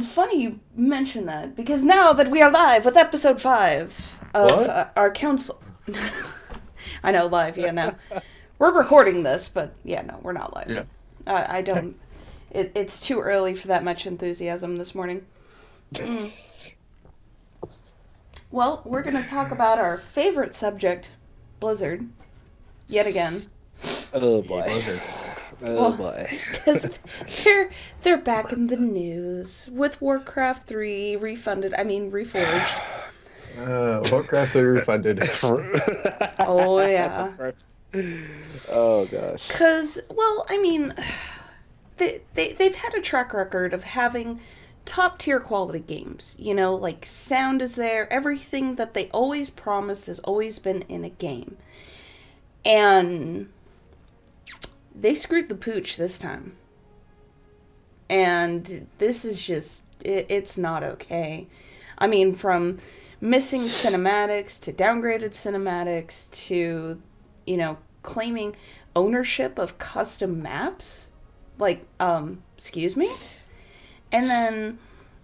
funny you mention that, because now that we are live with episode 5 of our council... I know, live, yeah, no. We're recording this, but yeah, no, we're not live. Yeah. I don't... It's too early for that much enthusiasm this morning. Well, we're going to talk about our favorite subject, Blizzard, yet again. Oh boy. Boy. Because they're back in the news with Warcraft 3 reforged. Warcraft 3 refunded. Oh, yeah. Oh, gosh. Because, well, I mean, they've had a track record of having top-tier quality games. You know, like, sound is there. Everything that they always promised has always been in a game. And they screwed the pooch this time. And this is just, it's not okay. I mean, from missing cinematics to downgraded cinematics to, you know, claiming ownership of custom maps. Like, excuse me? And then,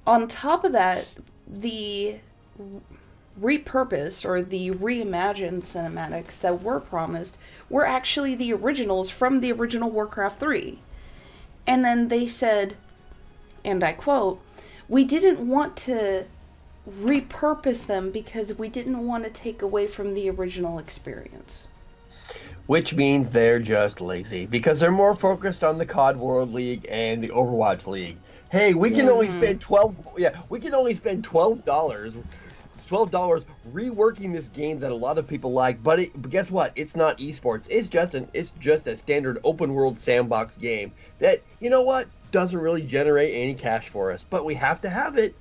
on top of that, the repurposed or the reimagined cinematics that were promised were actually the originals from the original Warcraft 3. And then they said, and I quote, "We didn't want to repurpose them because we didn't want to take away from the original experience." Which means they're just lazy, because they're more focused on the COD World League and the Overwatch League. Hey, we can only spend $12 reworking this game that a lot of people like, but guess what? It's not esports. It's just a standard open world sandbox game that, you know what, doesn't really generate any cash for us, but we have to have it.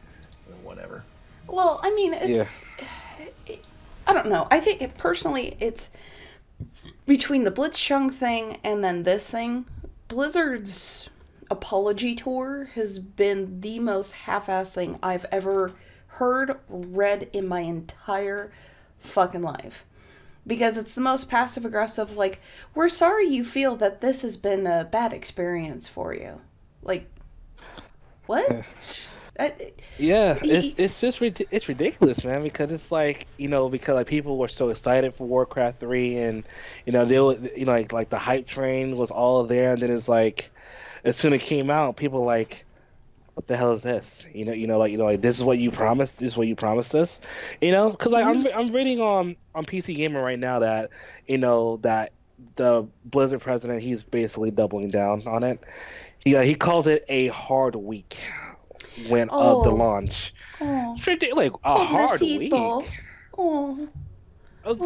Whatever. Well, I mean, I don't know. I think personally, it's between the Blitzchung thing and then this thing, Blizzard's apology tour has been the most half-assed thing I've ever heard, read in my entire fucking life. Because it's the most passive-aggressive, like, we're sorry you feel that this has been a bad experience for you. Like, what? It's just it's ridiculous, man, because it's like, you know, because like people were so excited for Warcraft 3 and, you know, they were, you know, like the hype train was all there, and then it's like, as soon as it came out, people like, what the hell is this? Like this is what you promised. This is what you promised us. You know, because like I'm reading on PC Gamer right now that, you know, that the Blizzard president, he's basically doubling down on it. He calls it a hard week of the launch. It's ridiculous, like a hard week. Oh. I was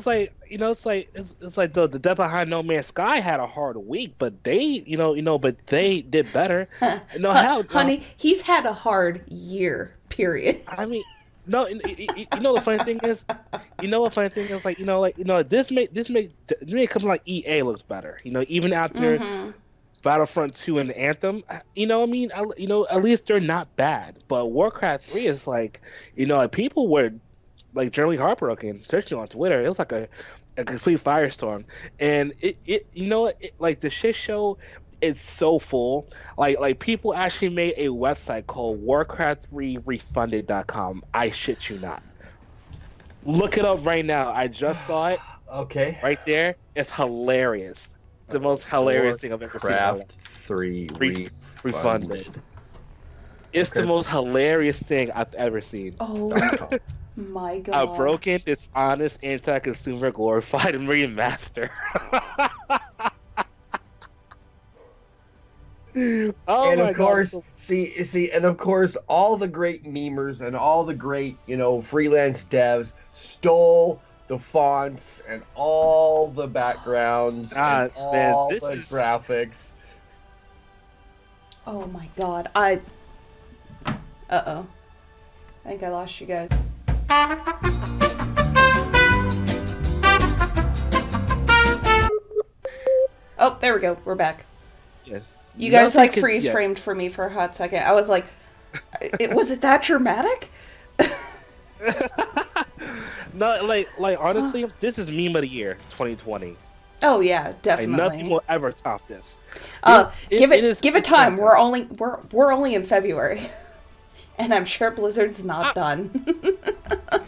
like, you know, it's like the Dead Behind No Man's Sky had a hard week, but they, but they did better. Honey, he's had a hard year. Period. I mean, no, you know the funny thing is, this make something like EA looks better. You know, even after Battlefront 2 and Anthem, you know, I mean, at least they're not bad. But Warcraft 3 is like, you know, like people were like generally heartbroken, searching on Twitter. It was like a complete firestorm, and like the shit show is so full. Like people actually made a website called Warcraft3refunded.com. I shit you not. Look it up right now. I just saw it. Okay. Right there. It's hilarious. The most hilarious thing I've ever seen. Warcraft 3 refunded. It's the most hilarious thing I've ever seen. Oh. My God. A broken, dishonest, anti-consumer, glorified, and remaster. And of course, all the great memers and all the great, you know, freelance devs stole the fonts and all the backgrounds and all the graphics. Oh my God. Uh-oh. I think I lost you guys. Oh, there we go. We're back. Yeah. You guys like freeze framed for me for a hot second. I was like, was it that dramatic? No, like honestly, this is meme of the year, 2020. Oh yeah, definitely. Like, nothing will ever top this. Give it time. We're only in February. And I'm sure Blizzard's not done.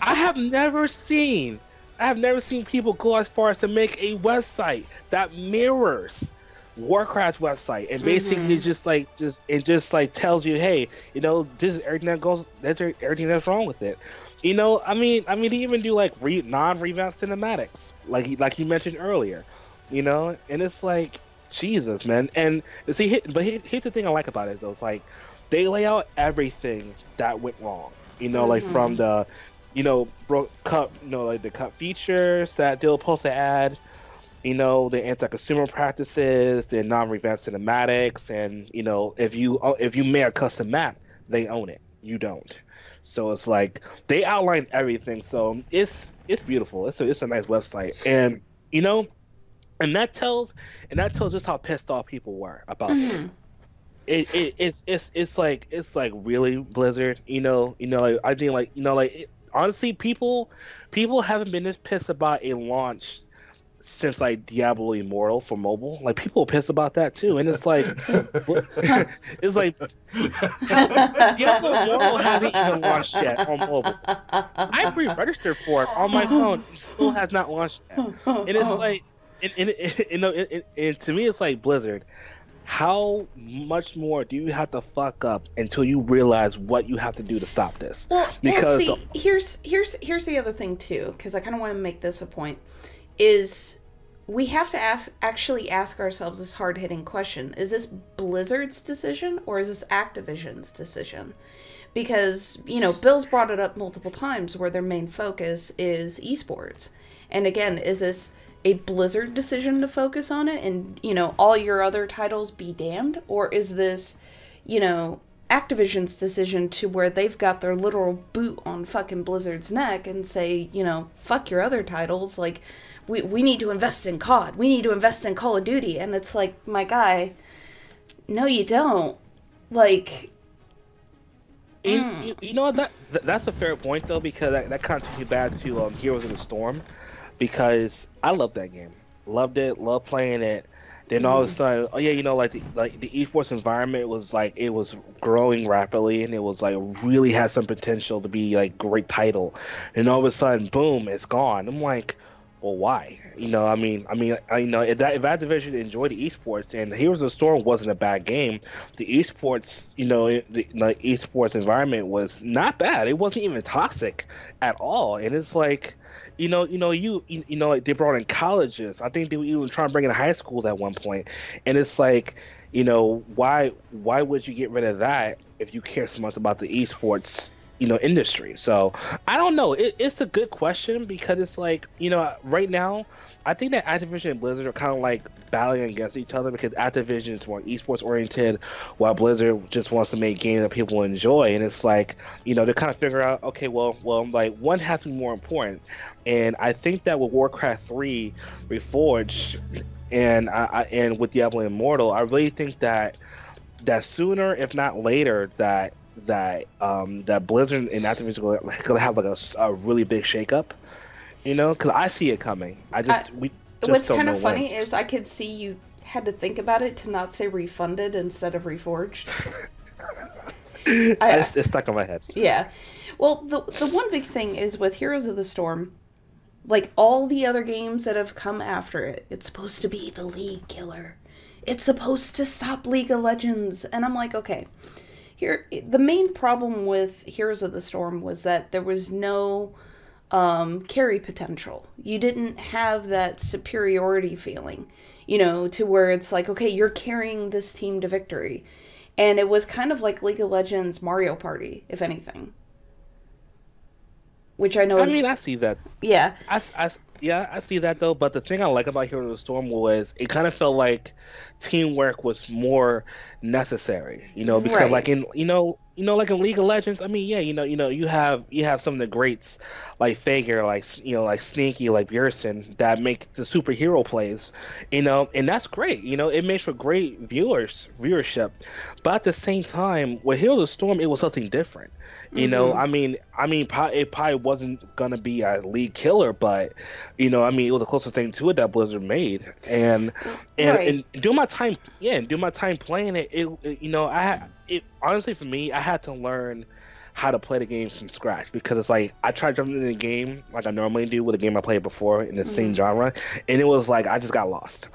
I have never seen people go as far as to make a website that mirrors Warcraft's website and basically just tells you, hey, this is everything everything that's wrong with it. I mean, they even do like non-revamped cinematics, like you mentioned earlier, and it's like, Jesus, man. And see, here's the thing I like about it though. It's like they lay out everything that went wrong, like from the, like the cut features that they were supposed to add, the anti-consumer practices, the non-revamped cinematics, and if you made a custom map, they own it. You don't. So it's like they outline everything. So it's beautiful. It's a nice website, and and that tells just how pissed off people were about this. It's like really Blizzard. I think honestly, people haven't been this pissed about a launch since like Diablo Immortal for mobile. Like people are pissed about that too, and it's like it's like Diablo Immortal hasn't even launched yet on mobile. I pre-registered for it on my phone, it still has not launched yet, and it's like, and to me, it's like, Blizzard, how much more do you have to fuck up until you realize what you have to do to stop this? Because here's the other thing too, because I kind of want to make this a point. Is we have to actually ask ourselves this hard-hitting question. Is this Blizzard's decision or is this Activision's decision? Because, Bill's brought it up multiple times where their main focus is esports. And again, is this a Blizzard decision to focus on it and, all your other titles be damned? Or is this, Activision's decision to where they've got their literal boot on fucking Blizzard's neck and say, fuck your other titles, like, we need to invest in COD. We need to invest in Call of Duty. And it's like, my guy, no, you don't. Like... That's a fair point, though, because that kind of took me back to Heroes of the Storm, because I loved that game. Loved it, loved playing it. Then all of a sudden, the esports environment was like, it was growing rapidly, and it was like really had some potential to be like great title. And all of a sudden, boom, it's gone. I'm like, well, why? If Activision enjoyed the esports, and Heroes of the Storm wasn't a bad game, the esports, the esports environment was not bad. It wasn't even toxic at all. And it's like, like they brought in colleges. I think they were even trying to bring in high schools at one point. And it's like, why would you get rid of that if you care so much about the esports industry? So I don't know. It's a good question, because it's like, right now I think that Activision and Blizzard are kind of like battling against each other, because Activision is more esports oriented while Blizzard just wants to make games that people enjoy. And it's like, they're kind of figuring out, okay, well, like, one has to be more important. And I think that with Warcraft 3 Reforged and with Diablo Immortal, I really think that sooner, if not later, that Blizzard and Activision are going to have like a really big shakeup, because I see it coming. What's kind of funny is I could see you had to think about it to not say refunded instead of reforged. It's stuck in my head. Yeah. Well, the one big thing is with Heroes of the Storm, like all the other games that have come after it, it's supposed to be the League killer. It's supposed to stop League of Legends. And I'm like, okay. Here, the main problem with Heroes of the Storm was that there was no carry potential. You didn't have that superiority feeling, to where it's like, okay, you're carrying this team to victory. And it was kind of like League of Legends Mario Party, if anything. Which I know I see that. Yeah. I see that, though. But the thing I like about Heroes of the Storm was it kind of felt like teamwork was more necessary, because right. like in like in League of Legends, I mean, yeah, you have some of the greats like Fager, like Sneaky, like Bjergsen, that make the superhero plays, and that's great. It makes for great viewership. But at the same time, with Heroes of the Storm, it was something different. I mean, it probably wasn't gonna be a League killer, but it was the closest thing to it that Blizzard made, and during my time playing it, honestly, for me, I had to learn how to play the game from scratch, because it's like I tried jumping into the game like I normally do with a game I played before in the same genre, and it was like I just got lost.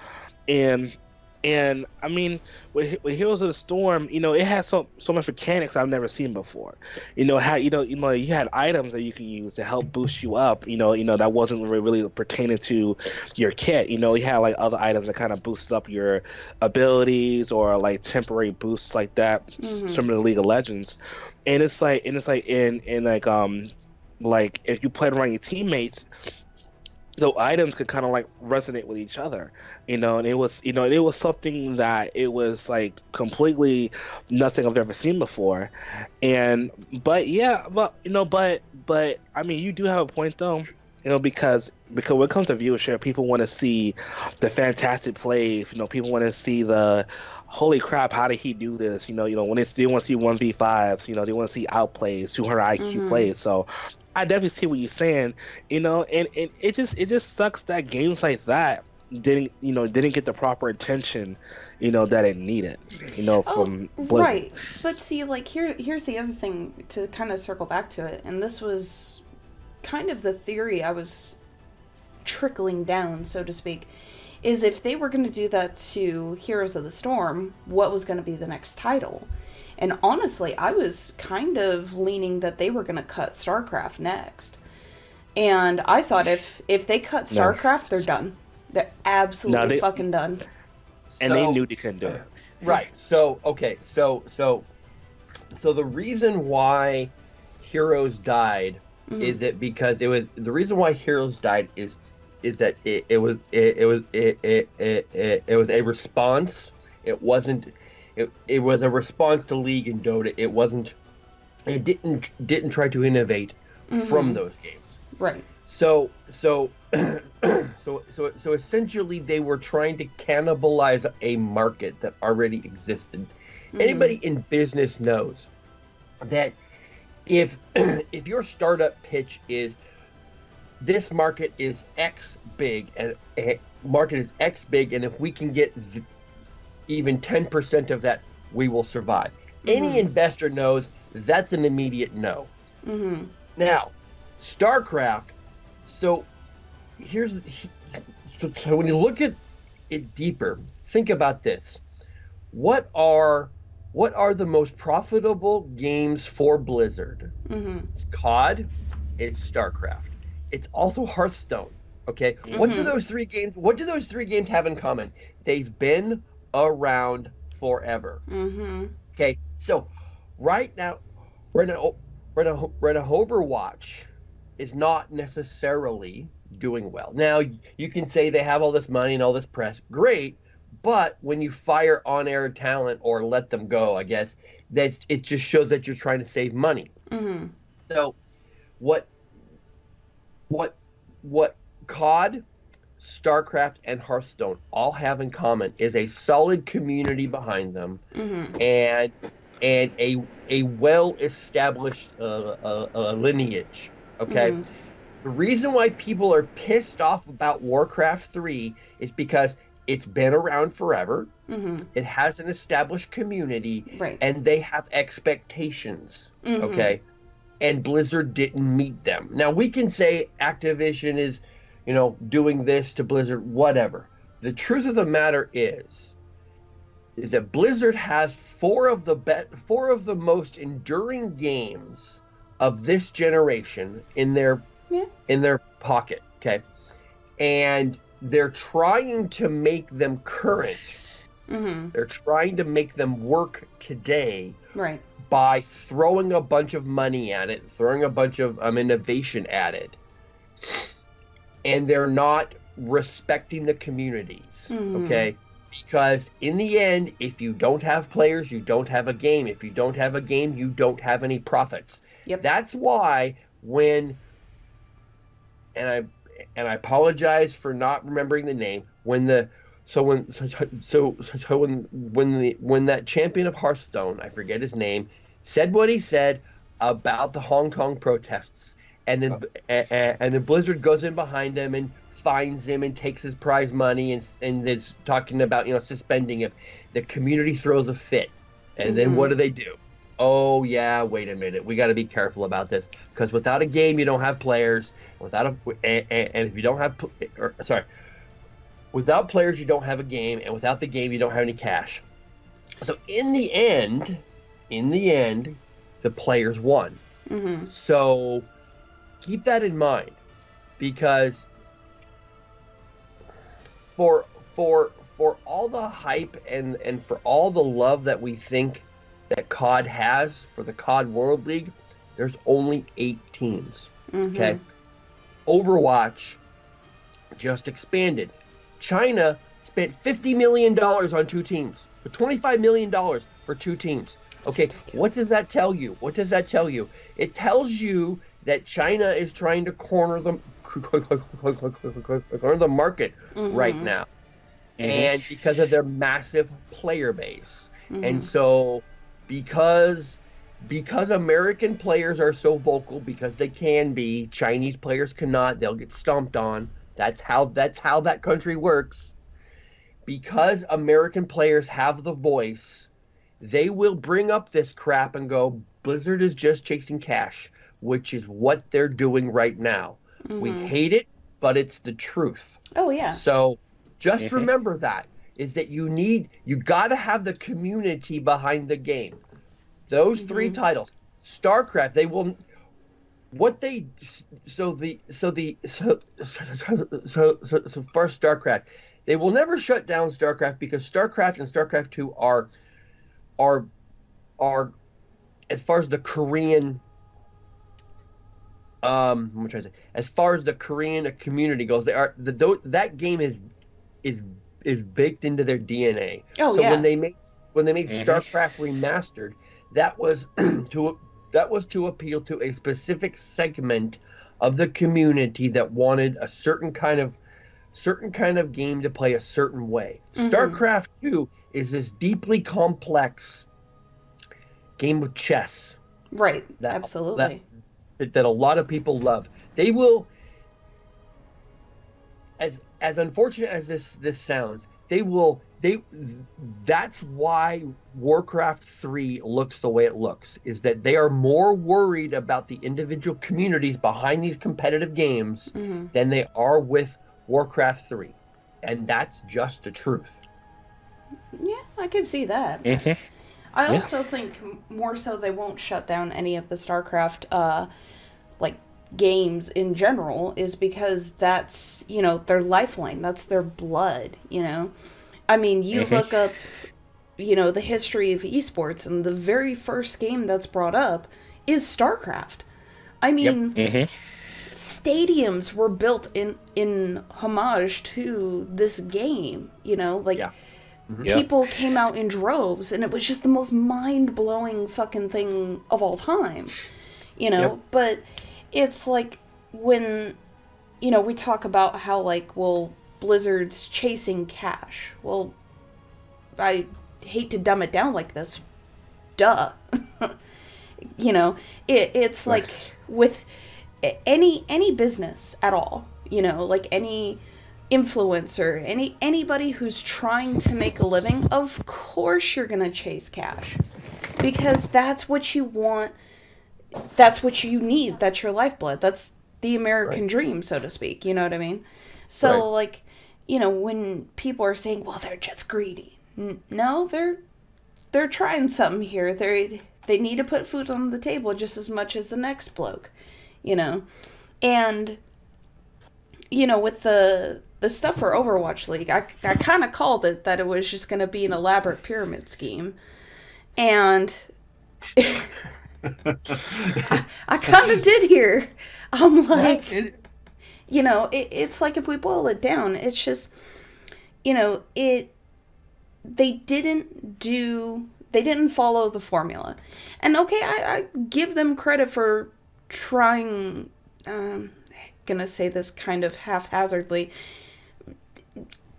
And I mean, with Heroes of the Storm, it had so much mechanics I've never seen before. You had items that you can use to help boost you up. That wasn't really pertaining to your kit. You had like other items that kind of boosted up your abilities, or like temporary boosts like that, similar to League of Legends. And it's like like if you played around your teammates, the items could kind of like resonate with each other, and it was something that it was like completely nothing I've ever seen before. But I mean, you do have a point though, because when it comes to viewership, people want to see the fantastic plays. People want to see the holy crap, how did he do this? When they want to see 1v5s, they want to see outplays, 200 IQ plays. So I definitely see what you're saying, and it just sucks that games like that didn't get the proper attention, that it needed, from Blizzard. Right. But see, like here's the other thing to kind of circle back to it, and this was kind of the theory I was trickling down, so to speak, is if they were going to do that to Heroes of the Storm, what was going to be the next title? And honestly, I was kind of leaning that they were going to cut StarCraft next. And I thought if they cut StarCraft, they're done. They're absolutely fucking done. And they knew they couldn't do it. Right. So, okay. So the reason why Heroes died is that because it was the reason why Heroes died is that it was a response. It wasn't. It was a response to League and Dota. It didn't try to innovate from those games. Right. So essentially they were trying to cannibalize a market that already existed. Anybody in business knows that if your startup pitch is this market is X big and if we can get even 10% of that, we will survive. Any investor knows that's an immediate no. Now, StarCraft. So when you look at it deeper, think about this. What are the most profitable games for Blizzard? It's COD, it's StarCraft. It's also Hearthstone. Okay? What do those three games have in common? They've been around forever. Okay? So right now Overwatch is not necessarily doing well. Now, you can say they have all this money and all this press. Great. But when you fire on-air talent or let them go, I guess, it just shows that you're trying to save money. So what COD, StarCraft, and Hearthstone all have in common is a solid community behind them and a well-established lineage. Okay? The reason why people are pissed off about Warcraft 3 is because it's been around forever. It has an established community, and they have expectations. Okay, and Blizzard didn't meet them. Now we can say Activision is, doing this to Blizzard, whatever. The truth of the matter is that Blizzard has four of the most enduring games of this generation in their pocket. Okay, and they're trying to make them current. They're trying to make them work today, by throwing a bunch of money at it, throwing a bunch of innovation at it, and they're not respecting the communities. Okay, because in the end, if you don't have players, you don't have a game. If you don't have a game, you don't have any profits. That's why when I apologize for not remembering the name. When that champion of Hearthstone, I forget his name, said what he said about the Hong Kong protests, and then Blizzard goes in behind him and fines him and takes his prize money and is talking about suspending him. The community throws a fit, and then what do? oh yeah, wait a minute, we got to be careful about this because without a game, you don't have players. And if you don't have, without players, you don't have a game, and without the game, you don't have any cash. So in the end, the players won. Mm-hmm. So keep that in mind, because for all the hype and for all the love that we think that COD has for the COD World League, there's only 8 teams. Mm-hmm. Okay. Overwatch just expanded. China spent $50 million on 2 teams. For $25 million for 2 teams. Okay, what does that tell you? What does that tell you? It tells you that China is trying to corner the market right now. Mm-hmm. And because of their massive player base. Mm-hmm. And so because American players are so vocal, because they can be, Chinese players cannot, they'll get stomped on. That's how that country works. Because American players have the voice, they will bring up this crap and go, Blizzard is just chasing cash, which is what they're doing right now. Mm-hmm. We hate it, but it's the truth. Oh, yeah. So just remember that, is that you got to have the community behind the game. Those 3 titles, StarCraft, they will, what they, so first StarCraft, they will never shut down StarCraft because StarCraft and StarCraft 2 are as far as the Korean I'm trying to say, as far as the Korean community goes, they are that game is baked into their DNA. Oh, so yeah. when they made StarCraft Remastered, that was to appeal to a specific segment of the community that wanted a certain kind of game to play a certain way. Mm-hmm. StarCraft 2 is this deeply complex game of chess. Right. Absolutely. That a lot of people love. They will, as unfortunate as this sounds, that's why Warcraft 3 looks the way it looks, is that they are more worried about the individual communities behind these competitive games than they are with Warcraft 3. And that's just the truth. Yeah, I can see that. Mm-hmm. I also think more so they won't shut down any of the StarCraft games in general, is because that's, their lifeline, that's their blood, I mean, you look up, the history of esports, and the very first game that's brought up is StarCraft. I mean, stadiums were built in homage to this game, people came out in droves, and it was just the most mind-blowing fucking thing of all time, but it's like when, we talk about how, Blizzard's chasing cash. Well, I hate to dumb it down like this. Duh. It's right. Like with any business at all, any influencer, anybody who's trying to make a living, of course you're going to chase cash. Because that's what you want. That's what you need. That's your lifeblood. That's the American dream, so to speak. You know what I mean? So, when people are saying, well, they're just greedy. No, they're trying something here. They need to put food on the table just as much as the next bloke, And, with the stuff for Overwatch League, I kind of called it that it was just going to be an elaborate pyramid scheme. And I kind of did here. I'm like... it's like, if we boil it down, it's just, they didn't follow the formula. And okay, I give them credit for trying, gonna say this kind of haphazardly,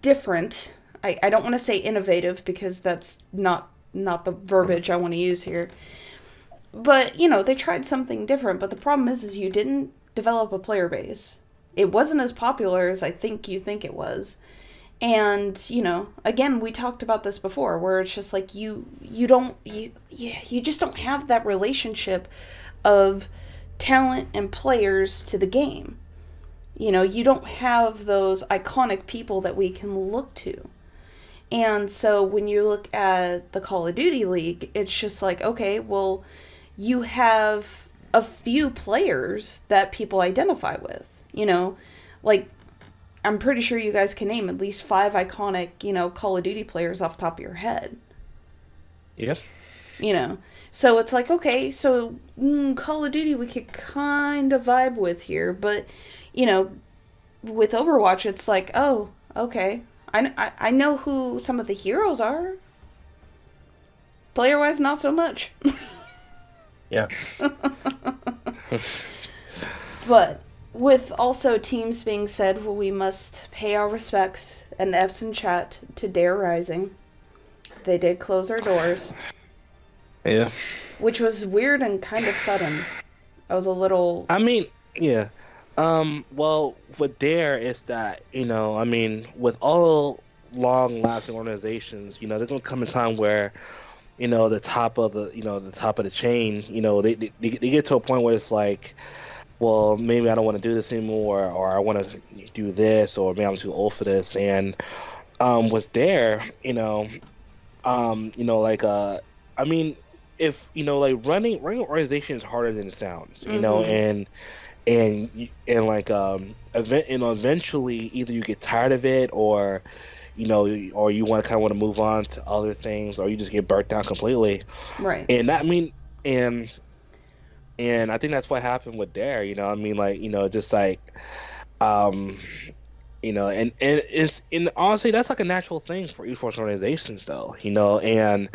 different. I don't want to say innovative, because that's not the verbiage I want to use here. But, they tried something different, but the problem is you didn't develop a player base. It wasn't as popular as I think you think it was. And, you know, again, we talked about this before, where it's just like you just don't have that relationship of talent and players to the game. You know, you don't have those iconic people that we can look to. And so when you look at the Call of Duty League, it's just like, okay, well, you have a few players that people identify with. You know, like, I'm pretty sure you guys can name at least 5 iconic, you know, Call of Duty players off the top of your head. Yes. You know, so it's like, okay, so Call of Duty we could kind of vibe with here, but, you know, with Overwatch, it's like, oh, okay, I know who some of the heroes are. Player-wise, not so much. Yeah. But with also teams being said, well, we must pay our respects and F's in chat to Dare Rising. They did close their doors. Yeah. Which was weird and kind of sudden. I was a little... I mean, yeah. Well, with Dare is that, you know, I mean, with all long-lasting organizations, you know, there's gonna come a time where, you know, the top of the chain, you know, they get to a point where it's like, well, maybe I don't want to do this anymore, or I want to do this, or maybe I'm too old for this. And with Dare, like I mean, if you know, like running an organization is harder than it sounds, you know, and like eventually either you get tired of it, or you know, or you want to move on to other things, or you just get burnt down completely. Right. And that, I mean, and I think that's what happened with Dare, you know. I mean, like, you know, just like, you know, and it's, and honestly, that's like a natural thing for esports organizations, though, you know. And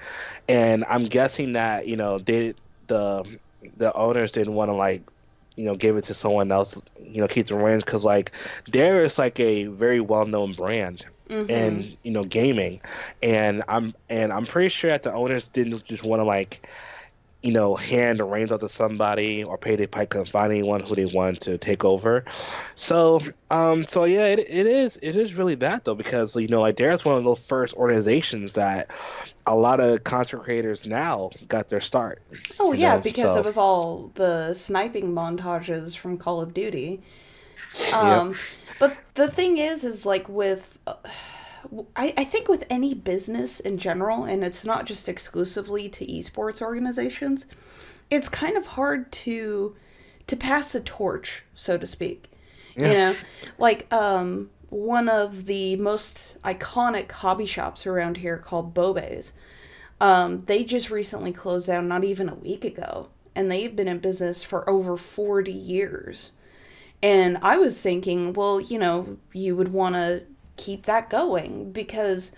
I'm guessing that, you know, the owners didn't want to, like, you know, give it to someone else, you know, keep the reins, because like Dare is like a very well-known brand in, you know, gaming, and I'm pretty sure that the owners didn't just want to, like, you know, hand the reins out to somebody, or pay the pipe, couldn't find anyone who they wanted to take over. So yeah, it is really bad, though, because, you know, like, Dare's one of those first organizations that a lot of content creators now got their start. Oh yeah, because it was all the sniping montages from Call of Duty. Yep. But the thing is like with, I think with any business in general, and it's not just exclusively to esports organizations, it's kind of hard to pass the torch, so to speak. Yeah. You know, like one of the most iconic hobby shops around here called Bobe's, they just recently closed down not even a week ago, and they've been in business for over 40 years. And I was thinking, well, you know, you would want to keep that going, because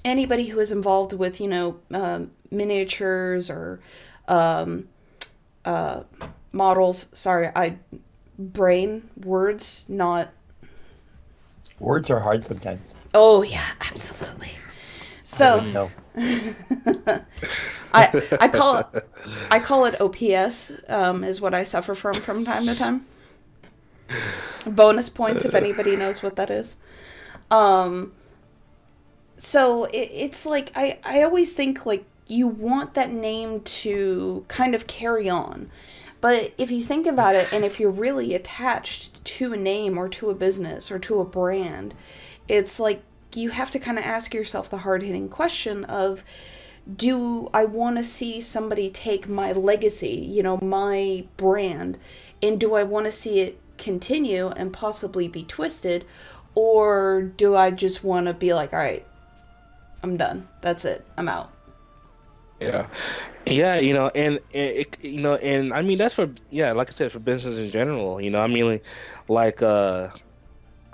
anybody who is involved with, you know, miniatures or models, words are hard sometimes. Oh yeah, absolutely. So I call it OPS, is what I suffer from time to time. Bonus points if anybody knows what that is. So it's like, I always think, like, you want that name to kind of carry on. But if you think about it, and if you're really attached to a name or to a business or to a brand, it's like you have to kind of ask yourself the hard-hitting question of, do I want to see somebody take my legacy, you know, my brand, and do I want to see it continue and possibly be twisted, or do I just want to be like, all right, I'm done, that's it, I'm out? Yeah, you know, and it, you know, and I mean, that's for, yeah, like I said, for business in general, you know. I mean, like I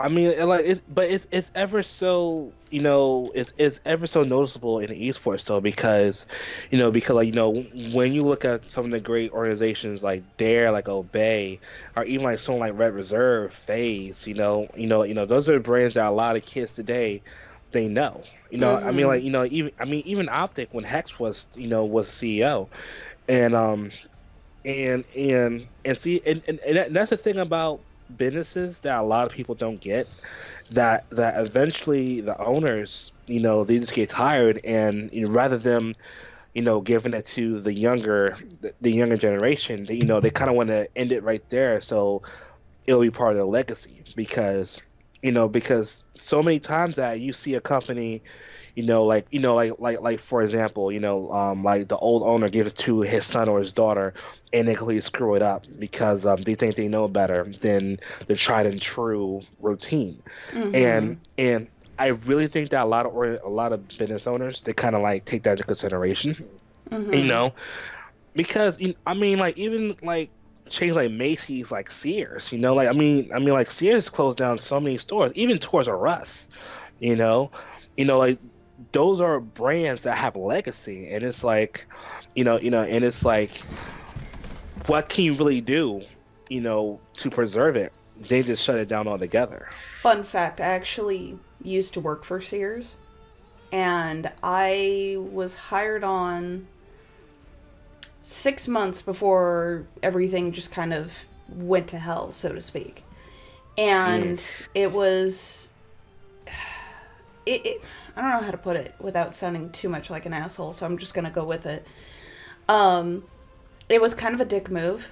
mean, like, it's ever so, you know, it's ever so noticeable in esports, though, because like, you know, when you look at some of the great organizations like Dare, like Obey, or even like someone like Red Reserve, FaZe, you know, those are brands that a lot of kids today, they know, you know. I mean, like, you know, even Optic, when Hex was, you know, was CEO, and see, and that's the thing about businesses that a lot of people don't get, that eventually the owners, they just get tired, and rather than giving it to the younger generation, they kind of want to end it right there, so it'll be part of their legacy. Because so many times that you see a company, like for example, like the old owner gives it to his son or his daughter, and they completely screw it up because they think they know better than the tried and true routine. And I really think that a lot of business owners, they kind of like take that into consideration, because I mean, like, even like chains like Macy's, like Sears, like like Sears closed down so many stores, even Toys R Us, like those are brands that have legacy, and it's like, and it's like, what can you really do, to preserve it? They just shut it down altogether. Fun fact, I actually used to work for Sears, and I was hired on 6 months before everything just kind of went to hell, so to speak. And it was... I don't know how to put it without sounding too much like an asshole, so I'm just going to go with it. It was kind of a dick move,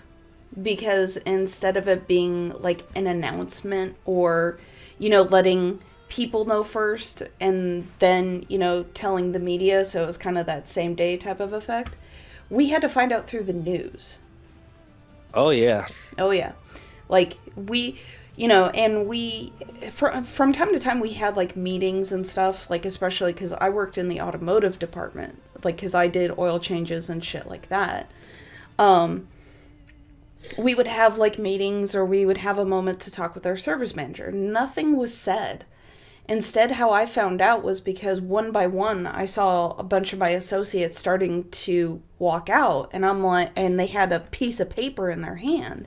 because instead of it being like an announcement or, letting people know first and then, telling the media, so it was kind of that same day type of effect, we had to find out through the news. Oh, yeah. Oh, yeah. Like, and we, from time to time, we had, like, meetings and stuff, like, especially because I worked in the automotive department, like, because I did oil changes and shit like that. We would have, like, meetings, or we would have a moment to talk with our service manager. Nothing was said. Instead, how I found out was because one by one, I saw a bunch of my associates starting to walk out, and I'm like, and they had a piece of paper in their hand.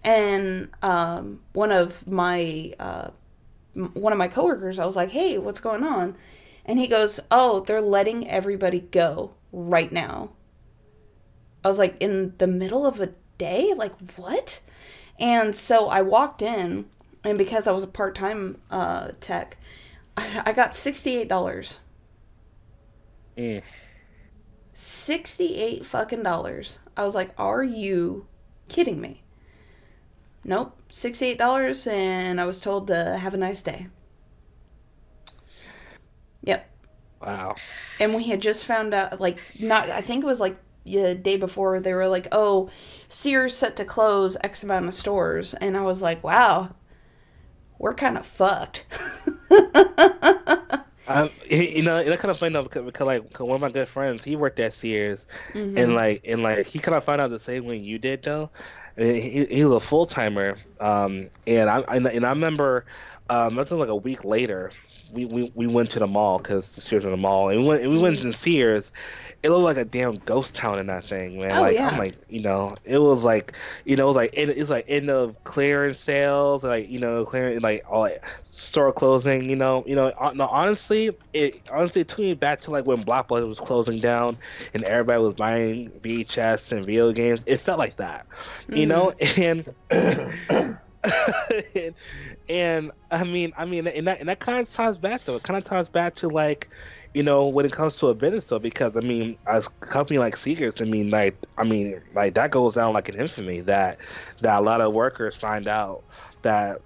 And one of my coworkers, I was like, "Hey, what's going on?" And he goes, "Oh, they're letting everybody go right now." I was like, "In the middle of a day? Like, what?" And so I walked in, and because I was a part-time tech, I got $68. $68 fucking dollars. I was like, "Are you kidding me?" Nope, $68, and I was told to have a nice day. Yep. Wow. And we had just found out, like, I think it was like the day before, they were like, "Oh, Sears set to close X amount of stores." And I was like, wow, we're kind of fucked. That kind of funny though, because like one of my good friends, he worked at Sears, and like he kind of found out the same way you did though. And he was a full timer, and I remember, nothing like a week later, we went to the mall, because the Sears was in the mall, and we went to Sears. It looked like a damn ghost town in that thing, man. Oh, like, yeah. I'm like, it was like, it's like end of clearance sales, like, clearance, like all like store closing, no, honestly, it took me back to like when Blockbuster was closing down and everybody was buying VHS and video games. It felt like that, and. and I mean, and that kind of ties back though. It kind of ties back to like, when it comes to a business though, because I mean, as a company like Sears, like that goes down like an infamy that a lot of workers find out that,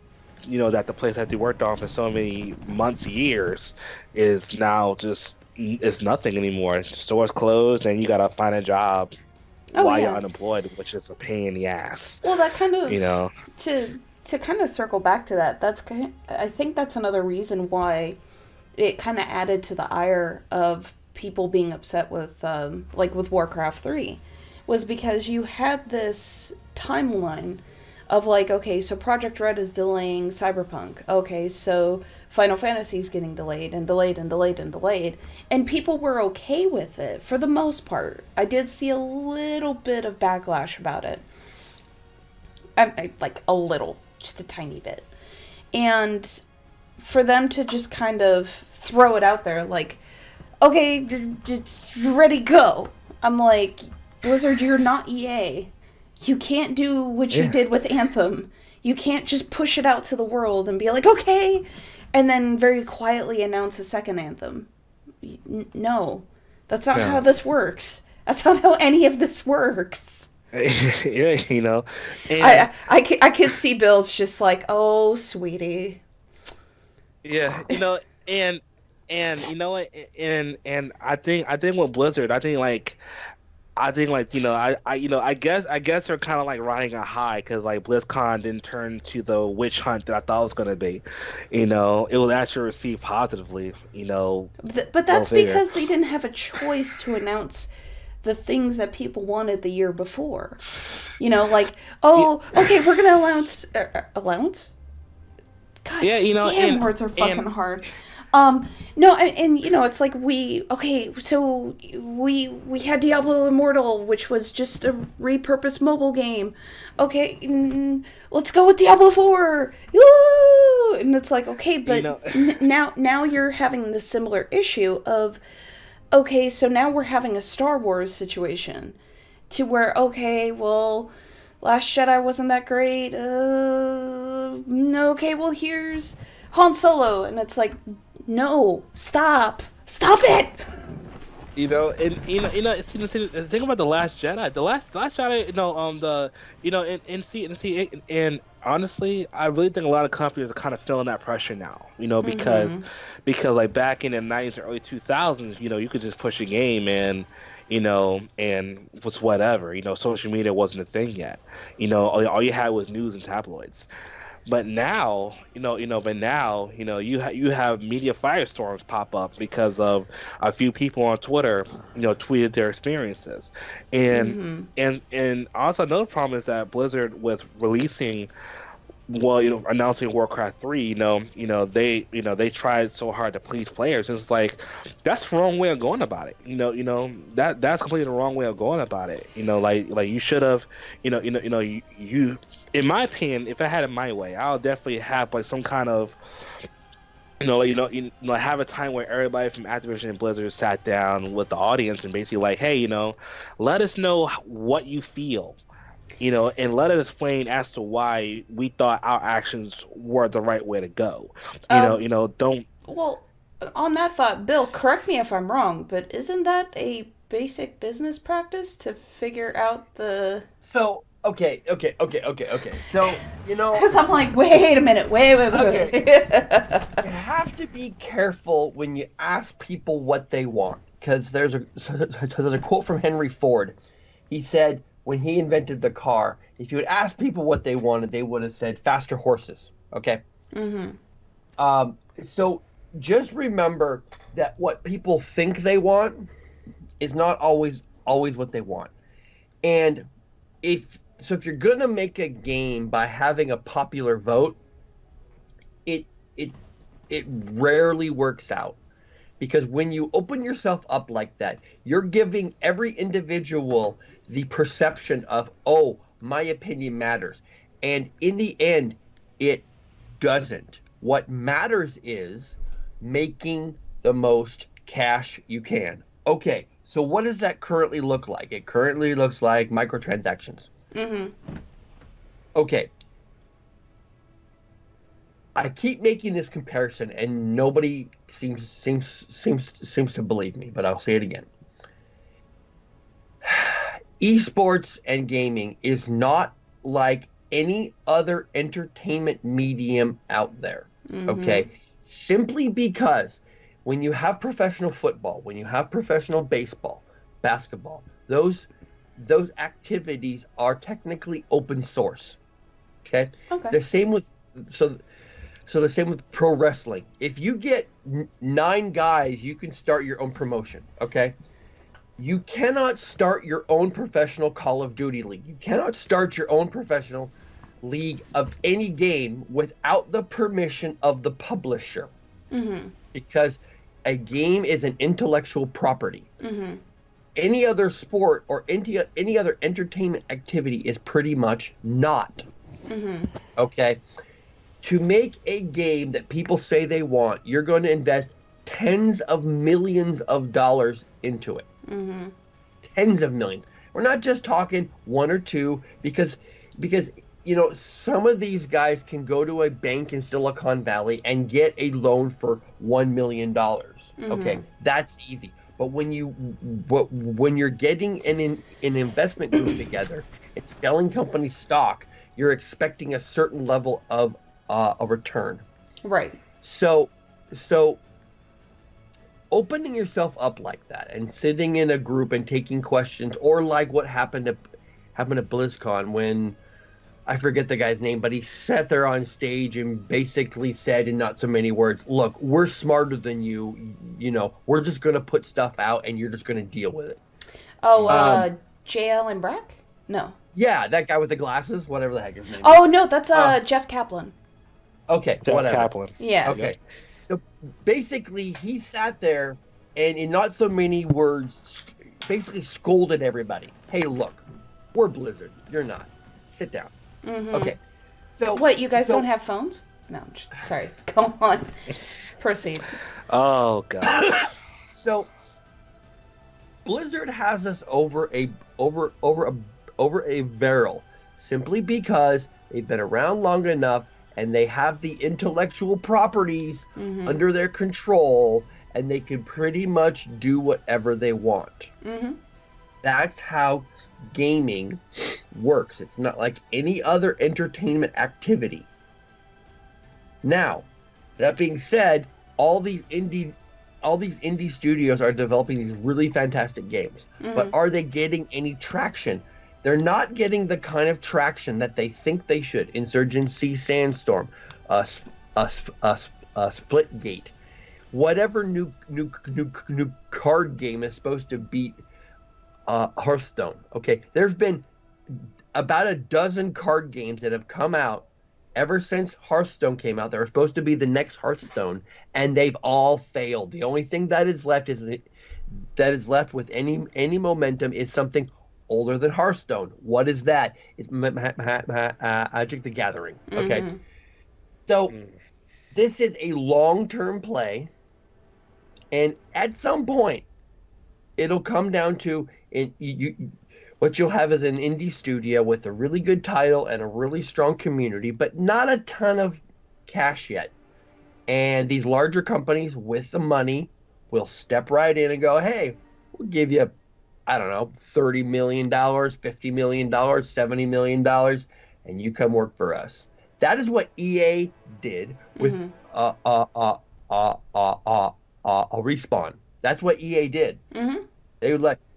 that the place that they worked on for so many months, years, is now just it's nothing anymore. Stores closed, and you gotta find a job while you're unemployed, which is a pain in the ass. Well, that kind of to kind of circle back to that, I think that's another reason why it kind of added to the ire of people being upset with, like with Warcraft 3, was because you had this timeline of like, okay, so Project Red is delaying Cyberpunk. Okay, so Final Fantasy is getting delayed and delayed and delayed and delayed. And people were okay with it for the most part. I did see a little bit of backlash about it. Like a little. Just a tiny bit. And for them to just kind of throw it out there like, okay, it's ready, go. I'm like, Blizzard, you're not EA. You can't do what you did with Anthem. You can't just push it out to the world and be like, okay, and then very quietly announce a second anthem. No, that's not how this works. That's not how any of this works. Yeah, you know, and I could see Bill's just like, oh, sweetie. yeah, you know, and you know what, and I think with Blizzard, I think you know, I guess they're kind of like riding a high because like BlizzCon didn't turn to the witch hunt that I thought it was gonna be. You know, it was actually received positively. You know, But that's because they didn't have a choice to announce the things that people wanted the year before. You know, like, oh, okay, we're gonna announce announce. God, yeah, you know, damn, words are fucking hard. No, and you know, it's like so we had Diablo Immortal, which was just a repurposed mobile game. Okay, let's go with Diablo 4. Woo! And it's like, okay, but You know, now you're having the similar issue of, okay, so now we're having a Star Wars situation to where, okay, well, Last Jedi wasn't that great. No, okay, well, here's Han Solo, and it's like, no, stop it. You know, and see, the thing about the Last Jedi, the last Jedi, you know, and honestly, I really think a lot of companies are kind of feeling that pressure now. You know, because like back in the '90s or early 2000s, you know, you could just push a game and, you know, and was whatever. You know, social media wasn't a thing yet. You know, all you had was news and tabloids. But now, you have media firestorms pop up because of a few people on Twitter, you know, tweeted their experiences, and also another problem is that Blizzard with releasing, well, you know, announcing Warcraft 3, you know, they tried so hard to please players. It's like that's the wrong way of going about it. That's completely the wrong way of going about it. You know, like you should have, you. In my opinion, if I had it my way, I'll definitely have like some kind of, have a time where everybody from Activision and Blizzard sat down with the audience and basically like, hey, let us know what you feel, and let us explain as to why we thought our actions were the right way to go. Don't. Well, on that thought, Bill, correct me if I'm wrong, but isn't that a basic business practice to figure out the? So. Okay. So, Because I'm like, wait a minute, wait. You have to be careful when you ask people what they want. Because there's a quote from Henry Ford. He said when he invented the car, if you had asked people what they wanted, they would have said faster horses. Okay? Mm-hmm. So just remember that what people think they want is not always what they want. And if you're gonna make a game by having a popular vote, it rarely works out, because when you open yourself up like that, you're giving every individual the perception of, oh, my opinion matters, and in the end, it doesn't. What matters is making the most cash you can. Okay, so what does that currently look like? It currently looks like microtransactions. Mm-hmm. Okay. I keep making this comparison, and nobody seems to believe me, but I'll say it again. Esports and gaming is not like any other entertainment medium out there. Mm-hmm. Okay? Simply because when you have professional football, when you have professional baseball, basketball, those activities are technically open source. Okay? The same with the same with pro wrestling. If you get 9 guys, you can start your own promotion. Okay? You cannot start your own professional Call of Duty league. You cannot start your own professional league of any game without the permission of the publisher. Mm-hmm. Because a game is an intellectual property. Mm-hmm. Any other sport or any other entertainment activity is pretty much not. Mm-hmm. Okay? To make a game that people say they want, you're going to invest tens of millions of dollars into it. Mm-hmm. Tens of millions. We're not just talking 1 or 2, because some of these guys can go to a bank in Silicon Valley and get a loan for $1 million. Okay, that's easy. But when you're getting an investment group together and selling company stock, you're expecting a certain level of a return. Right. So opening yourself up like that and sitting in a group and taking questions, or like what happened at BlizzCon when, I forget the guy's name, but he sat there on stage and basically said in not so many words, look, we're smarter than you, we're just going to put stuff out and you're just going to deal with it. Oh, JL and Brack? No. Yeah, that guy with the glasses, whatever the heck his name is. Oh, no, that's Jeff Kaplan. Okay, Jeff whatever. Kaplan. Yeah. Okay. So basically, he sat there and in not so many words, basically scolded everybody. Hey, look, we're Blizzard. You're not. Sit down. Mm-hmm. Okay. So what, you guys don't have phones? No, sorry. Go on. Proceed. Oh, God. So Blizzard has us over a barrel simply because they've been around long enough and they have the intellectual properties under their control, and they can pretty much do whatever they want. Mm-hmm. That's how gaming works. It's not like any other entertainment activity. Now, that being said, all these indie studios are developing these really fantastic games. But are they getting any traction? They're not getting the kind of traction that they think they should. Insurgency, Sandstorm, Splitgate, whatever new card game is supposed to beat Hearthstone. Okay, there's been about a dozen card games that have come out ever since Hearthstone came out. They were supposed to be the next Hearthstone, and they've all failed. The only thing that is left with any momentum is something older than Hearthstone. What is that? It's Magic the Gathering. Okay, so this is a long-term play, and at some point, it'll come down to what you'll have is an indie studio with a really good title and a really strong community, but not a ton of cash yet. And these larger companies with the money will step right in and go, hey, we'll give you, I don't know, $30 million, $50 million, $70 million, and you come work for us. That is what EA did with Respawn. That's what EA did.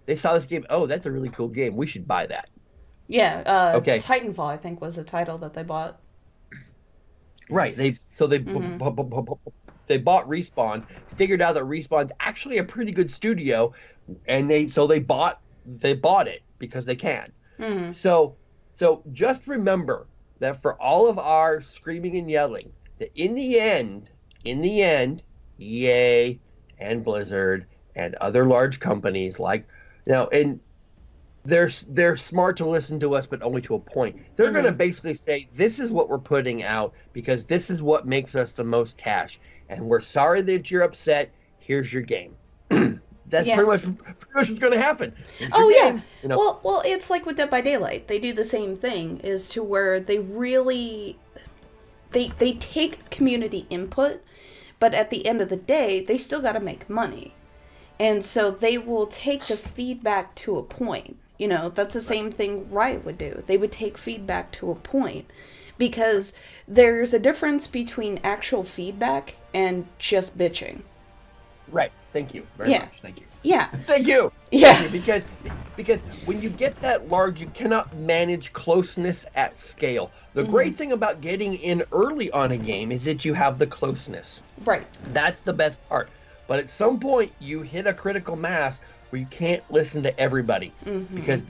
They saw this game. Oh, that's a really cool game. We should buy that. Yeah. Okay. Titanfall, I think, was the title that they bought. Right. They bought Respawn, figured out that Respawn's actually a pretty good studio, and they bought it because they can. So just remember that for all of our screaming and yelling, that in the end, EA and Blizzard and other large companies and they're smart to listen to us, but only to a point. They're going to basically say, this is what we're putting out because this is what makes us the most cash. And we're sorry that you're upset. Here's your game. That's pretty much what's going to happen. Game, Well, it's like with Dead by Daylight. They do the same thing, is to where they really, they take community input, but at the end of the day, they still got to make money. And so they will take the feedback to a point. That's the same thing Riot would do. They would take feedback to a point, because there's a difference between actual feedback and just bitching. Right. Thank you very much. Thank you. Yeah. Thank you. Yeah. Thank you. Because when you get that large, you cannot manage closeness at scale. The great thing about getting in early on a game is that you have the closeness. Right. That's the best part. But at some point, you hit a critical mass where you can't listen to everybody, because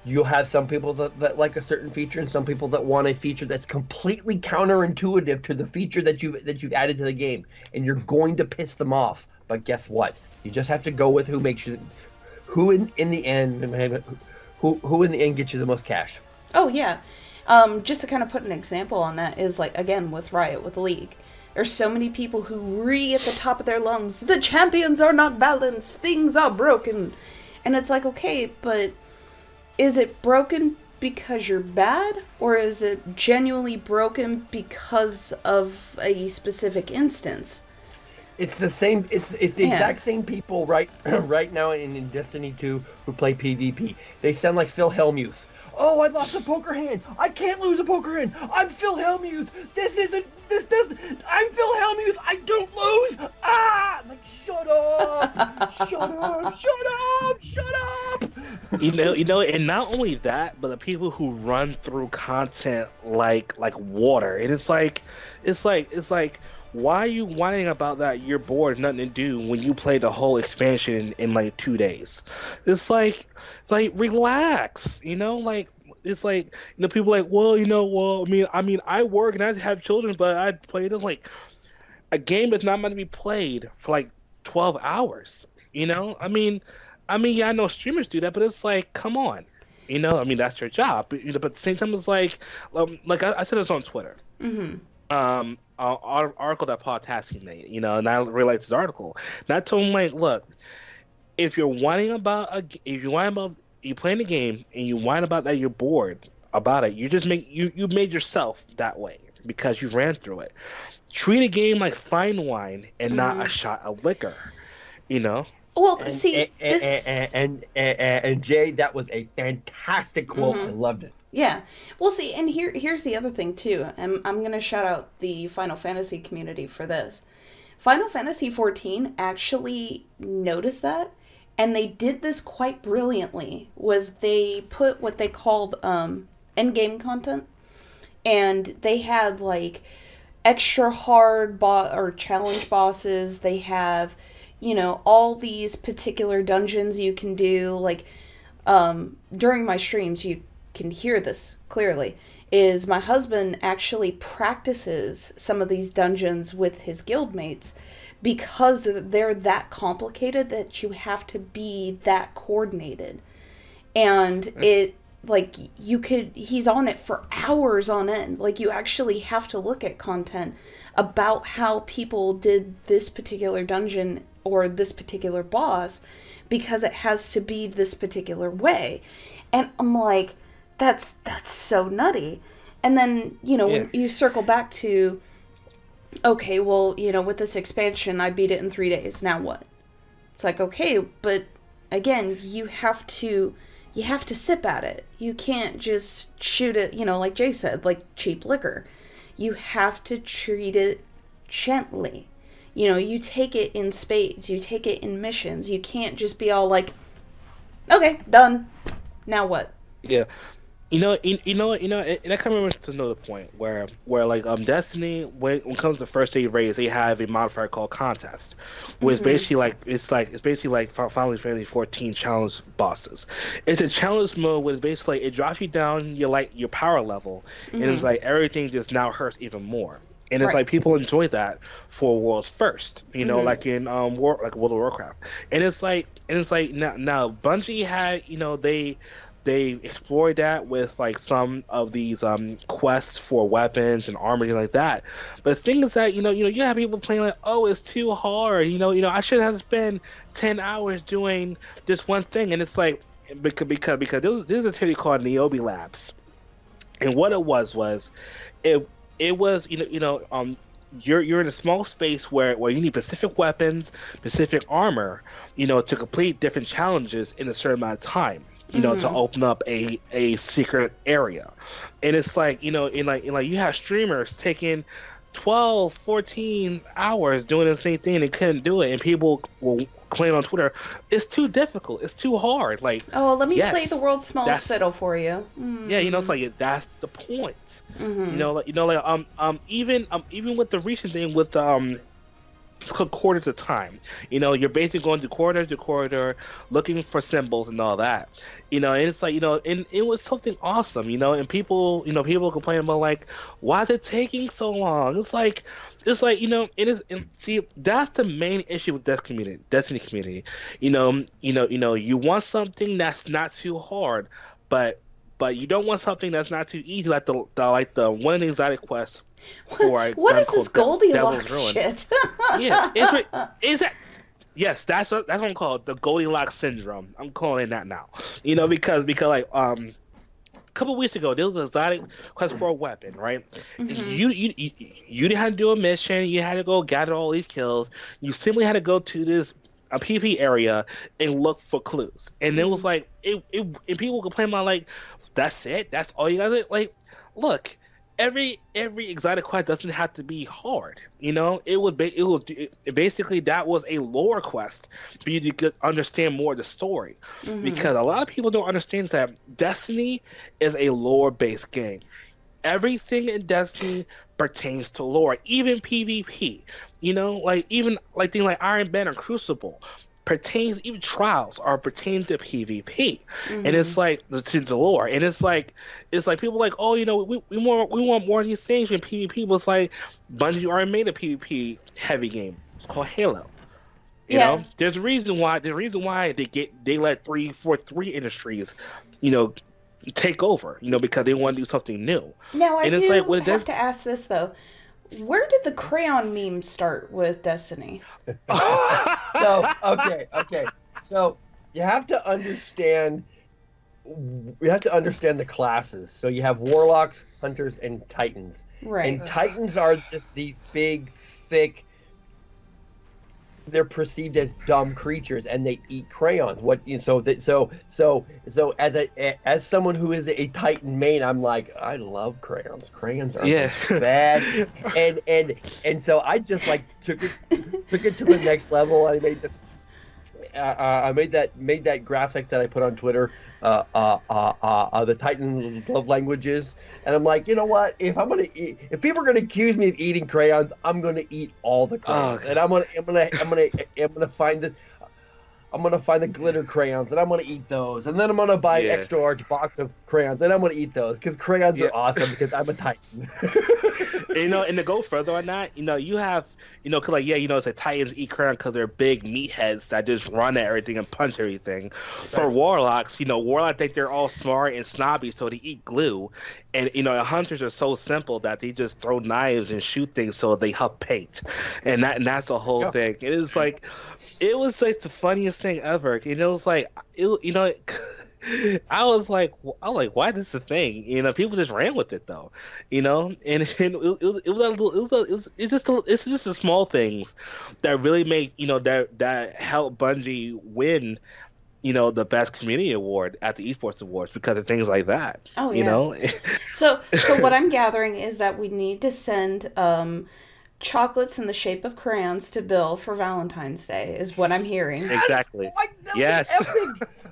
you'll have some people that like a certain feature and some people that want a feature that's completely counterintuitive to the feature that you've added to the game, and you're going to piss them off. But guess what? You just have to go with who in the end gets you the most cash. Oh yeah. Just to kind of put an example on that is, like, again with Riot, with League. There's so many people who re at the top of their lungs, the champions are not balanced, things are broken. And it's like, okay, but is it broken because you're bad, or is it genuinely broken because of a specific instance? It's the same. It's the exact same people right now in Destiny 2 who play PvP. They sound like Phil Hellmuth. Oh, I lost a poker hand. I can't lose a poker hand. I'm Phil Hellmuth. I'm Phil Hellmuth. I don't lose. Ah! Like, shut up. Shut up. Shut up. Shut up. You know, and not only that, but the people who run through content like water. And it's like, why are you whining about that? You're bored, nothing to do when you play the whole expansion in like 2 days. It's like relax, you know, like it's like, you know, people are like, well, I mean, I work and I have children, but I play it like a game that's not meant to be played for like 12 hours. You know, I mean, yeah, I know streamers do that, but it's like, come on, you know, I mean, that's your job, but, you know, but at the same time, it's like I said this on Twitter. Mm-hmm. Article that Paul Tasky made, you know, and I really like this article. And I told him, like, look, if you're whining about you playing the game and you whine about that you're bored about it, you made yourself that way because you ran through it. Treat a game like fine wine and not a shot of liquor, you know. Well, and, see, and Jay, that was a fantastic quote. I loved it. Yeah. Well, see, and here's the other thing, too. I'm going to shout out the Final Fantasy community for this. Final Fantasy XIV actually noticed that, and they did this quite brilliantly, was they put what they called endgame content, and they had, like, extra hard or challenge bosses. They have, you know, all these particular dungeons you can do. Like, during my streams, you can hear this clearly, is my husband actually practices some of these dungeons with his guildmates because they're that complicated that you have to be that coordinated. And it, like, he's on it for hours on end. Like, you actually have to look at content about how people did this particular dungeon or this particular boss because it has to be this particular way. And I'm like, that's so nutty. And then, you know, when you circle back to, okay, well, you know, with this expansion, I beat it in 3 days. Now what? It's like, okay, but again, you have to sip at it. You can't just shoot it, you know, like Jay said, like cheap liquor. You have to treat it gently. You know, you take it in spades. You take it in missions. You can't just be all like, okay, done. Now what? Yeah. And I can remember to another point where like Destiny, when it comes to first day raids, they have a modifier called contest, where it's basically like Final Fantasy 14 challenge bosses. It's a challenge mode where it's basically it drops you down your power level, and it's like everything just now hurts even more. And it's like people enjoy that for world's first, you know, like in World of Warcraft. And it's like now Bungie had, you know, they explored that with like some of these quests for weapons and armor and like that. But the thing is that you have people playing like, oh, it's too hard. You know, I should have to spend 10 hours doing this one thing, and it's like because there's a activity called Niobe Labs, and what it was you're in a small space where you need specific weapons, specific armor, you know, to complete different challenges in a certain amount of time. You know, to open up a secret area. And it's like, you know, in like you have streamers taking 12, 14 hours doing the same thing and couldn't do it, and people will claim on Twitter, it's too difficult, it's too hard. Like, oh, let me play the world's smallest fiddle for you. Yeah, you know, it's like that's the point. You know, even with the recent thing with quarter to time, you know, you're basically going to corridor looking for symbols and all that, you know, and it's like, you know, and it was something awesome, you know, and people complain about like, why is it taking so long? It's like, you know, it is. And see, that's the main issue with Destiny community. You know, you want something that's not too hard, but you don't want something that's not too easy, like the one of the exotic quests. What is this Goldilocks shit? Yeah, is that? Yes, that's what I'm calling it, the Goldilocks syndrome. I'm calling it that now. You know, because like couple weeks ago, there was an exotic quest for a weapon, right? Mm-hmm. You didn't have to do a mission. You had to go gather all these kills. You simply had to go to this a PvP area and look for clues. And it was like and people complain about like, that's it. That's all you gotta do. Like, look. Every exotic quest doesn't have to be hard, you know. Basically that was a lore quest for you to understand more of the story, because a lot of people don't understand that Destiny is a lore-based game. Everything in Destiny pertains to lore, even PvP. You know, like even like things like Iron Banner, Crucible. Pertains, even trials are pertain to PvP, and it's like to the lore, and it's like people like, oh, you know, we want more of these things in PvP. But it's like Bungie already made a PvP heavy game. It's called Halo. You know, there's a reason why they let 343 Industries, you know, take over. You know, because they want to do something new. Now I have to ask this though. Where did the crayon meme start with Destiny? Okay. So you have to understand the classes. So you have warlocks, hunters, and titans. Right. And titans are just these big, thick. They're perceived as dumb creatures, and they eat crayons. So as someone who is a Titan main, I'm like, I love crayons. Crayons are bad, and so I just like took it to the next level. I made this. I made that graphic that I put on Twitter. The Titan love languages, and I'm like, you know what? If people are gonna accuse me of eating crayons, I'm gonna eat all the crayons, and I'm gonna find this. I'm gonna find the glitter crayons, and I'm gonna eat those, and then I'm gonna buy an extra large box of crayons, and I'm gonna eat those because crayons are awesome because I'm a Titan. You know, and to go further on that, you know, you have, you know, cause like it's like Titans eat crayons because they're big meatheads that just run at everything and punch everything. For warlocks, you know, warlocks think they're all smart and snobby, so they eat glue, and you know, hunters are so simple that they just throw knives and shoot things, so they huff paint, and that's the whole thing. It is like. It was like the funniest thing ever. And it was like, I was like, why this a thing? You know, people just ran with it though, you know, and it's just the small things that really make, you know, that help Bungie win, you know, the best community award at the esports awards because of things like that. Oh yeah. You know. So what I'm gathering is that we need to send chocolates in the shape of crayons to Bill for Valentine's Day is what I'm hearing. Exactly. Yes.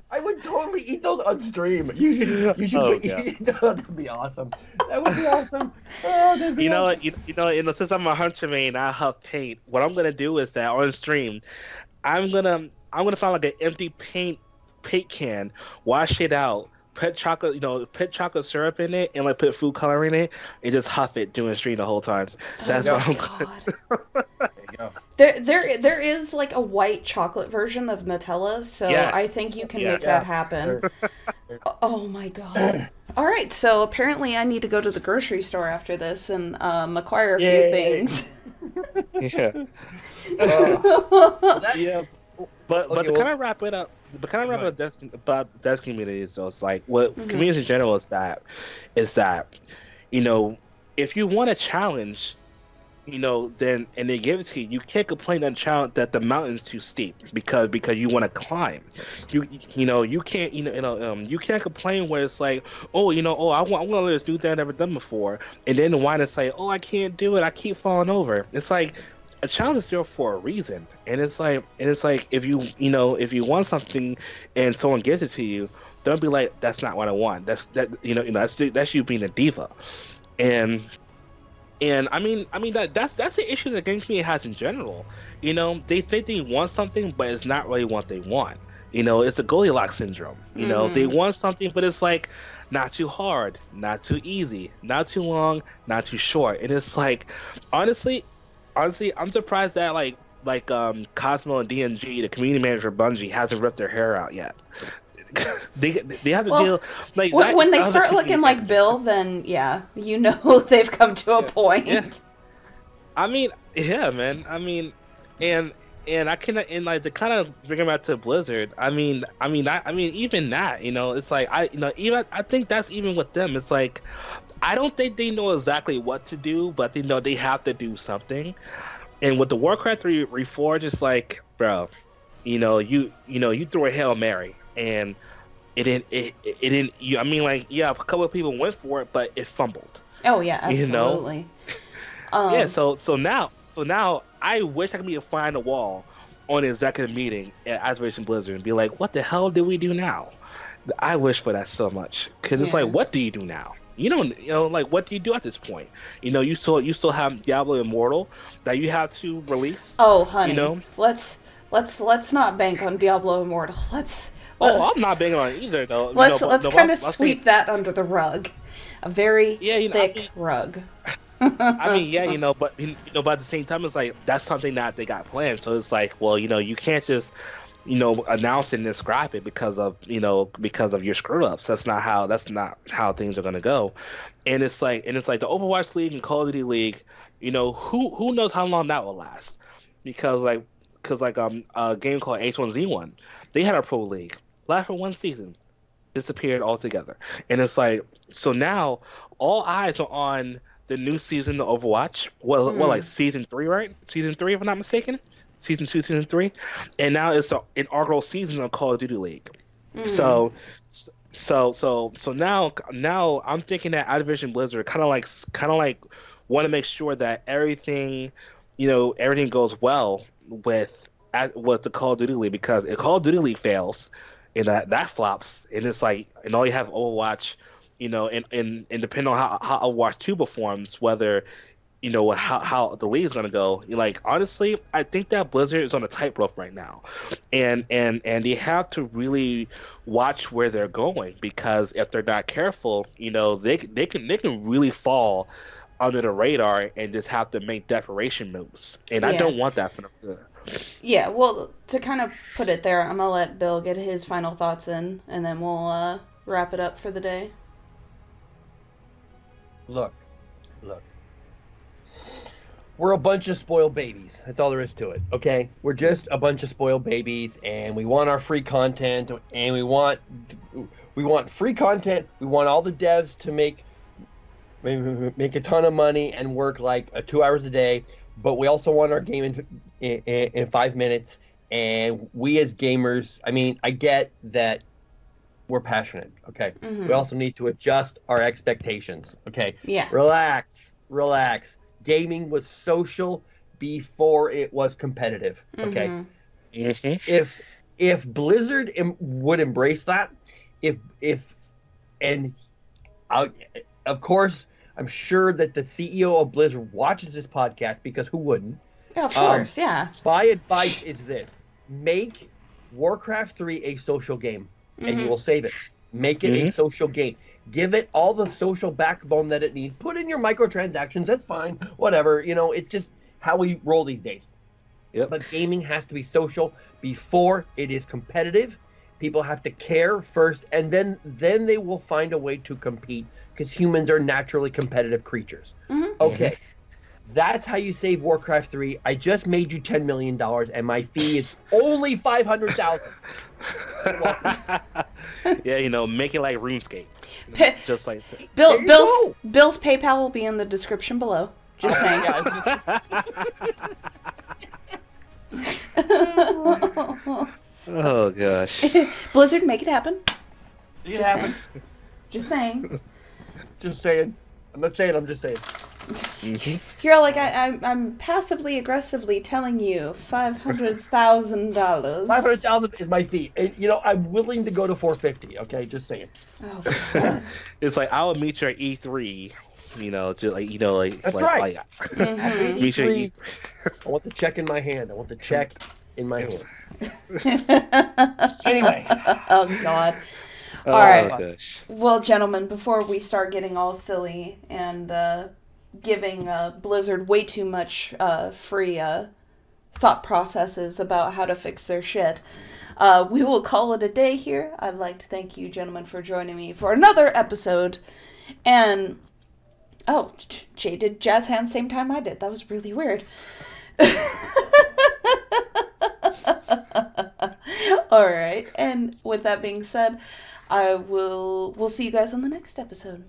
I would totally eat those on stream. You should eat those. That'd be awesome. That would be awesome. Oh, that'd be awesome. Since I'm a hunter main, I have paint. What I'm gonna do is that on stream, I'm gonna find like an empty paint can, wash it out, put chocolate syrup in it, and like put food color in it, and just huff it during stream the whole time. That's what I'm There you go. There is like a white chocolate version of Nutella, so I think you can make that happen. Oh my god. All right, so apparently I need to go to the grocery store after this and acquire a few things. But to kind of wrap it up, about Destiny community, so it's like what communities in general is that, you know, if you want a challenge, you know, then and they give it to you, you can't complain on challenge that the mountain's too steep because you want to climb. You can't you can't complain where it's like, I want to learn this new thing I've never done before, and then whine and say, I can't do it, I keep falling over. It's like a challenge is there for a reason, and it's like if you want something and someone gives it to you, don't be like, that's not what I want. That's you being a diva, and I mean that's the issue that game community has in general. You know, they think they want something, but it's not really what they want. You know, it's the Goldilocks syndrome. You know, they want something, but it's like not too hard, not too easy, not too long, not too short, and it's like honestly, I'm surprised that like Cosmo and DNG, the community manager of Bungie, hasn't ripped their hair out yet. they have to deal like when they start looking like Bill, then they've come to a point. Yeah. I mean, yeah, man. I mean, and and I cannot, and like to kind of bring it back to Blizzard. Even that, it's like even I think that's even with them. It's like I don't think they know exactly what to do, but they know they have to do something. And with the Warcraft 3 Reforged, it's like, bro, you threw a Hail Mary and it didn't. A couple of people went for it, but it fumbled. Oh yeah, absolutely. Yeah. So now I wish I could be a fly on the wall on an executive meeting at Activision Blizzard and be like, what the hell do we do now? I wish for that so much, because it's like, what do you do now? You don't, like, what do you do at this point? You still have Diablo Immortal that you have to release. Oh, honey, let's not bank on Diablo Immortal. I'm not banking on it either, though. Let's kind of sweep that under the rug, a very thick rug. but at the same time, it's like that's something that they got planned. So it's like, well, you can't just announce it and then scrap it because of your screw ups. That's not how things are gonna go. And it's like the Overwatch League and Call of Duty League, who knows how long that will last? Because a game called H1Z1, they had a pro league, lasted for one season, disappeared altogether. And it's like, so now all eyes are on the new season of Overwatch. Like season 3, right? Season 3, if I'm not mistaken. Season 2, season 3, and now it's an inaugural season of Call of Duty League. So now I'm thinking that Activision Blizzard kind of like want to make sure that everything goes well with the Call of Duty League, because if Call of Duty League fails and that flops, and it's like, and all you have Overwatch, and depending on how Overwatch 2 performs, whether how the league is going to go. Like, honestly, I think that Blizzard is on a tightrope right now, and they have to really watch where they're going, because if they're not careful, they can really fall under the radar and just have to make desperation moves, and I don't want that for them. Yeah, well, to kind of put it there, I'm gonna let Bill get his final thoughts in, and then we'll wrap it up for the day. Look. We're a bunch of spoiled babies. That's all there is to it, okay? We're just a bunch of spoiled babies, and we want our free content, and we want free content. We want all the devs to make a ton of money and work like 2 hours a day, but we also want our game in 5 minutes. And we as gamers, I get that we're passionate, okay? We also need to adjust our expectations, okay? Yeah. Relax. Gaming was social before it was competitive. Okay. If Blizzard would embrace that, of course, I'm sure that the CEO of Blizzard watches this podcast, because who wouldn't? Yeah, of course, yeah. My advice is this: make Warcraft 3 a social game, and you will save it. Make it a social game. Give it all the social backbone that it needs. Put in your microtransactions. That's fine. Whatever. It's just how we roll these days. Yep. But gaming has to be social before it is competitive. People have to care first, and then they will find a way to compete, because humans are naturally competitive creatures. Okay. That's how you save Warcraft 3. I just made you $10 million, and my fee is only $500,000. Yeah, make it like RuneScape. Just like Bill's PayPal will be in the description below. Just saying. Oh gosh. Blizzard, make it happen. Just saying. Just saying. I'm not saying. I'm just saying. You're like, I'm passively aggressively telling you $500,000. $500,000 is my fee, and I'm willing to go to $450. Okay, just saying. Oh, God. It's like, I will meet you at E3. That's right. Meet you at E3. I want the check in my hand. Anyway. Oh God. All right. Gosh. Well, gentlemen, before we start getting all silly and giving Blizzard way too much free thought processes about how to fix their shit, we will call it a day here. I'd like to thank you, gentlemen, for joining me for another episode. And Jay did jazz hands same time I did. That was really weird. All right. And with that being said, we'll see you guys on the next episode.